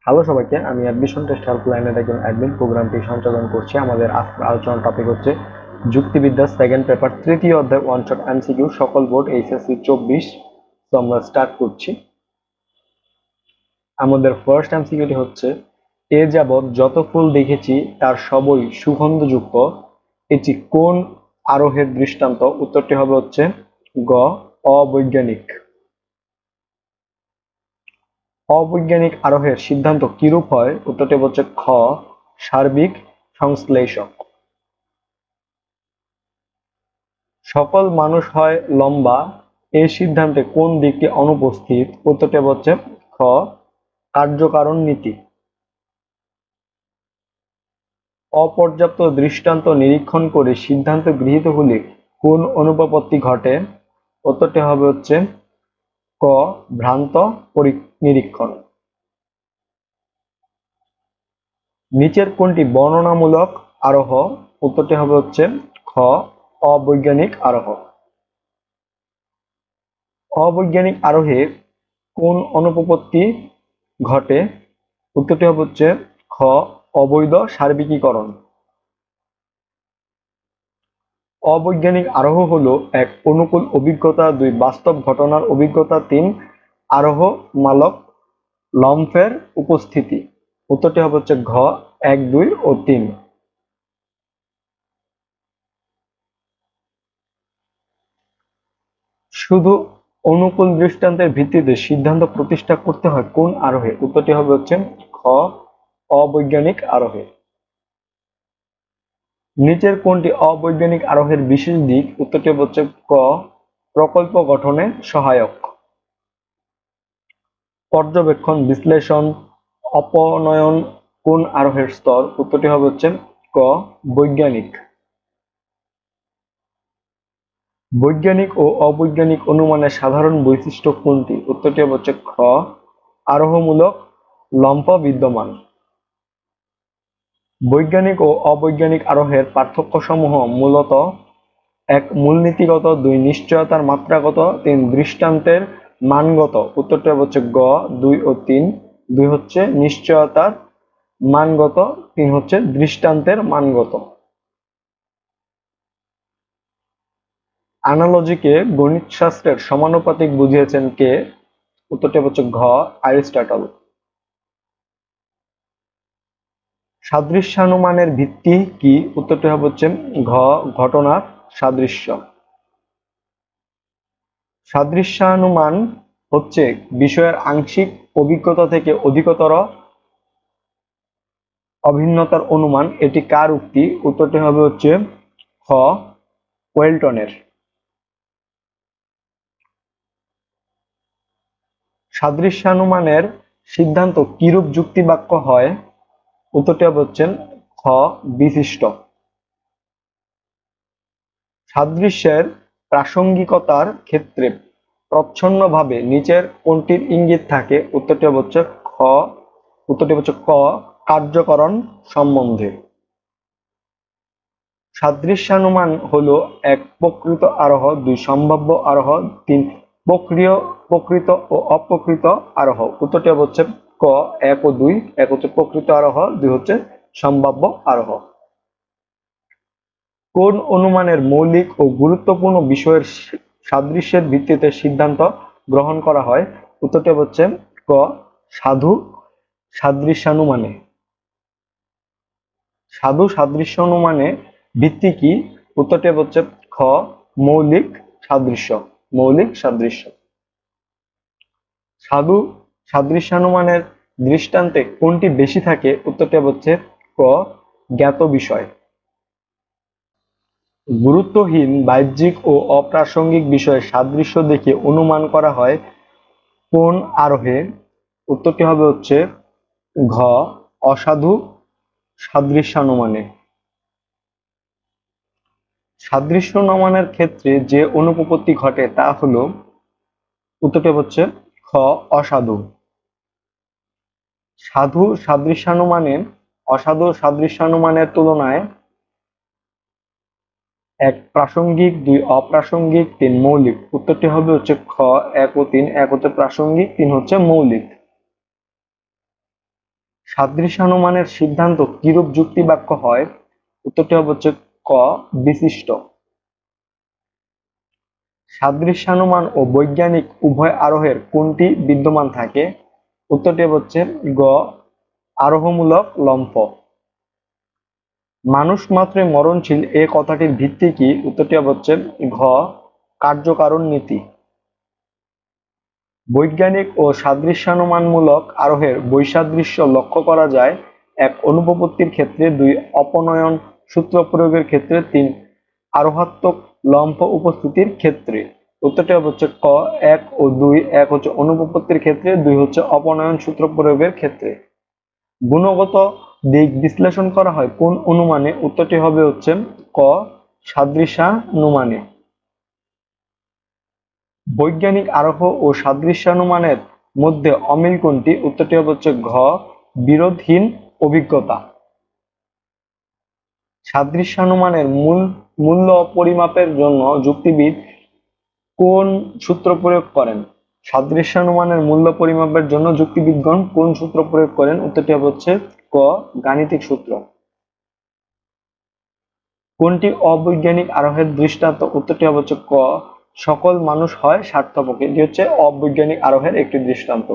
Hello সবাইকে, আমি admission test হেল্পলাইনের একজন অ্যাডমিন। প্রোগ্রামটি সঞ্চালন করছি। আমাদের আজকের আলোচনার টপিক হচ্ছে যুক্তিবিদ্যা সেকেন্ড পেপার তৃতীয় অধ্যায় ওয়ান শট এমসিকিউ সকল বোর্ড এইচএসসি 24। তো আমরা স্টার্ট করছি। আমাদের ফার্স্ট এমসিকিউটি হচ্ছে, এ যাবৎ যত ফুল দেখেছি তার সবই সুগন্ধযুক্ত, এটি কোন আরোহের দৃষ্টান্ত? উত্তরটি হবে হচ্ছে গ, অবৈজ্ঞানিক। অবৈজ্ঞানিক আরোহের সিদ্ধান্ত কিরূপ হয়? উত্তরটি হচ্ছে খ, সার্বিক সংশ্লেষ। সকল মানুষ হয় লম্বা, এই সিদ্ধান্তে কোন দিকটি অনুপস্থিত? উত্তরটি হচ্ছে খ, কার্যকারণ নীতি। অপর্যাপ্ত দৃষ্টান্ত নিরীক্ষণ করে সিদ্ধান্ত গৃহীত হলে কোন অনুপপত্তি ঘটে? উত্তরটি হবে হচ্ছে ক, ভ্রান্ত নিরীক্ষণ। নিচের কোনটি বর্ণনামূলক আরোহ? উত্তরটি হবে হচ্ছে খ, অবৈজ্ঞানিক আরোহ। অবৈজ্ঞানিক আরোহে কোন অনুপপত্তি ঘটে? উত্তরটি হবে হচ্ছে খ, অবৈধ সার্বিকীকরণ। অবৈজ্ঞানিক আরোহ হলো এক, অনুকূল অভিজ্ঞতা; দুই, বাস্তব ঘটনার অভিজ্ঞতা; তিন, আরোহ মালক লম্ফের উপস্থিতি। উত্তরটি হবে হচ্ছে ঘ, এক, দুই ও তিন। শুধু অনুকূল দৃষ্টান্তের ভিত্তিতে সিদ্ধান্ত প্রতিষ্ঠা করতে হয় কোন আরোহে? উত্তরটি হবে হচ্ছে খ, অবৈজ্ঞানিক আরোহে। নিচের কোনটি অবৈজ্ঞানিক আরোহের বিশেষ দিক? উত্তরটি হচ্ছে ক, প্রকল্প গঠনে সহায়ক। পর্যবেক্ষণ, বিশ্লেষণ, অপনয়ন কোন আরোহের স্তর? উত্তরটি হবে হচ্ছে ক, বৈজ্ঞানিক। বৈজ্ঞানিক ও অবৈজ্ঞানিক অনুমানের সাধারণ বৈশিষ্ট্য কোনটি? উত্তরটি হবে হচ্ছে খ, আরোহমূলক লম্ফ বিদ্যমান। বৈজ্ঞানিক ও অবৈজ্ঞানিক আরোহের পার্থক্যসমূহ মূলত: এক, মূলনীতিগত; দুই, নিশ্চয়তার মাত্রাগত; তিন, দৃষ্টান্তের মানগত। উত্তরটি হচ্ছে গ, দুই ও তিন। দুই হচ্ছে নিশ্চয়তার মানগত, তিন হচ্ছে দৃষ্টান্তের মানগত। অ্যানালজিকে গণিতশাস্ত্রের সমানুপাতিক বুঝিয়েছেন কে? উত্তরটি হচ্ছে ঘ, অ্যারিস্টটল। সাদৃশ্যানুমানের ভিত্তি কি? উত্তরটি হবে হচ্ছে ঘ, ঘটনার সাদৃশ্য। সাদৃশ্যানুমান হচ্ছে বিষয়ের আংশিক অভিজ্ঞতা থেকে অধিকতর অভিন্নতার অনুমান। এটি কার উক্তি? উত্তরটি হবে হচ্ছে খ, ওয়েলটনের। সাদৃশ্যানুমানের সিদ্ধান্ত কিরূপ যুক্তিবাক্য হয়? উত্তরটি হবে হচ্ছে খ, বিশিষ্ট। সাদৃশ্যের প্রাসঙ্গিকতার ক্ষেত্রে প্রচ্ছন্নভাবে নিচের কোনটির ইঙ্গিত থাকে? উত্তরটি হচ্ছে খ, উত্তরটি হচ্ছে ক, কার্যকরণ সম্বন্ধে। সাদৃশ্যানুমান হলো এক, প্রকৃত আরোহ; দুই, সম্ভাব্য আরোহ; তিন, প্রকৃত ও অপ্রকৃত আরোহ। উত্তরটি হচ্ছে ক, এক ও দুই। এক হচ্ছে প্রকৃত আরোহ, দুই হচ্ছে সম্ভাব্য আরোহ। কোন অনুমানের মৌলিক ও গুরুত্বপূর্ণ বিষয়ের সাদৃশ্যের ভিত্তিতে সিদ্ধান্ত গ্রহণ করা হয়? উত্তরটি হচ্ছে ক, সাধু সাদৃশ্যানুমানে। সাধু সাদৃশ্যানুমানে ভিত্তি কি? উত্তরটি হচ্ছে খ, মৌলিক সাদৃশ্য। মৌলিক সাদৃশ্য। সাধু সাদৃশ্যানুমানের দৃষ্টান্তে কোনটি বেশি থাকে? উত্তরটি হচ্ছে ক, জ্ঞাত বিষয়। গুরুত্বহীন বাহ্যিক ও অপ্রাসঙ্গিক বিষয়ে সাদৃশ্য দেখে অনুমান করা হয় কোন আরোহে? উত্তরটি হবে হচ্ছে ঘ, অসাধু সাদৃশ্যানুমানে। সাদৃশ্যানুমানের ক্ষেত্রে যে অনুপপত্তি ঘটে তা হল, উত্তরটি হচ্ছে খ, অসাধু। সাধু সাদৃশ্যানুমানে অসাধু সাদৃশ্যানুমানের তুলনায় এক, প্রাসঙ্গিক; দুই, অপ্রাসঙ্গিক; তিন, মৌলিক। উত্তরটি হবে হচ্ছে খ, এক ও তিন। এক হচ্ছে প্রাসঙ্গিক, তিন হচ্ছে মৌলিক। সাদৃশ্যানুমানের সিদ্ধান্ত কিরূপ যুক্তি বাক্য হয়? উত্তরটি হবে হচ্ছে ক, বিশিষ্ট। সাদৃশ্যানুমান ও বৈজ্ঞানিক উভয় আরোহের কোনটি বিদ্যমান থাকে? উত্তরটি হচ্ছে গ, আরোহমূলক লম্ফ। মানুষ মাত্রই মরণশীল এ কথাটির ভিত্তি কি? উত্তরটি হচ্ছে ঘ, কার্যকারণ নীতি। বৈজ্ঞানিক ও সাদৃশ্যানুমানমূলক আরোহের বৈসাদৃশ্য লক্ষ্য করা যায়: এক, অনুপপত্তির ক্ষেত্রে; দুই, অপনয়ন সূত্র প্রয়োগের ক্ষেত্রে; তিন, আরোহাত্মক লম্ফ উপস্থিতির ক্ষেত্রে। উত্তরটি হচ্ছে ক, এক ও দুই। এক হচ্ছে অনুপপত্তির ক্ষেত্রে, দুই হচ্ছে অপনয়ন সূত্র প্রয়োগের ক্ষেত্রে। গুণগত দিক বিশ্লেষণ করা হয় কোন অনুমানে? উত্তরটি হবে হচ্ছে ক, সাদৃশ্যানুমানে। বৈজ্ঞানিক আরোহ ও সাদৃশ্যানুমানের মধ্যে অমিল কোনটি? উত্তরটি হচ্ছে ঘ, বিরোধহীন অভিজ্ঞতা। সাদৃশ্যানুমানের মূল্য পরিমাপের জন্য যুক্তিবিদ কোন সূত্র প্রয়োগ করেন? সাদৃশ্যানুমানের মূল্য পরিমাপের জন্য যুক্তিবিদগণ কোন সূত্র প্রয়োগ করেন? উত্তরটি হচ্ছে ক, গাণিতিক সূত্র। কোনটি অবৈজ্ঞানিক আরোহের দৃষ্টান্ত? উত্তরটি হচ্ছে ক, সকল মানুষ হয় স্বার্থপর। এটি হচ্ছে অবৈজ্ঞানিক আরোহের একটি দৃষ্টান্ত।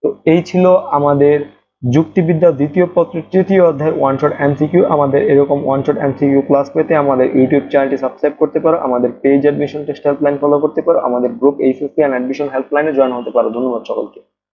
তো এই ছিল আমাদের যুক্তিবিদ্যা দ্বিতীয় পত্রের তৃতীয় অধ্যায় ওয়ান শট এমসিকিউ। আমাদের এরকম ওয়ান শট এমসিকিউ ক্লাস পেতে আমাদের ইউটিউব চ্যানেলটি সাবস্ক্রাইব করতে পারো, আমাদের page admission test helpline follow করতে পারো, আমাদের গ্রুপ এইচএসসি এন্ড অ্যাডমিশন হেল্পলাইনে জয়েন হতে পারো। ধন্যবাদ সকলকে।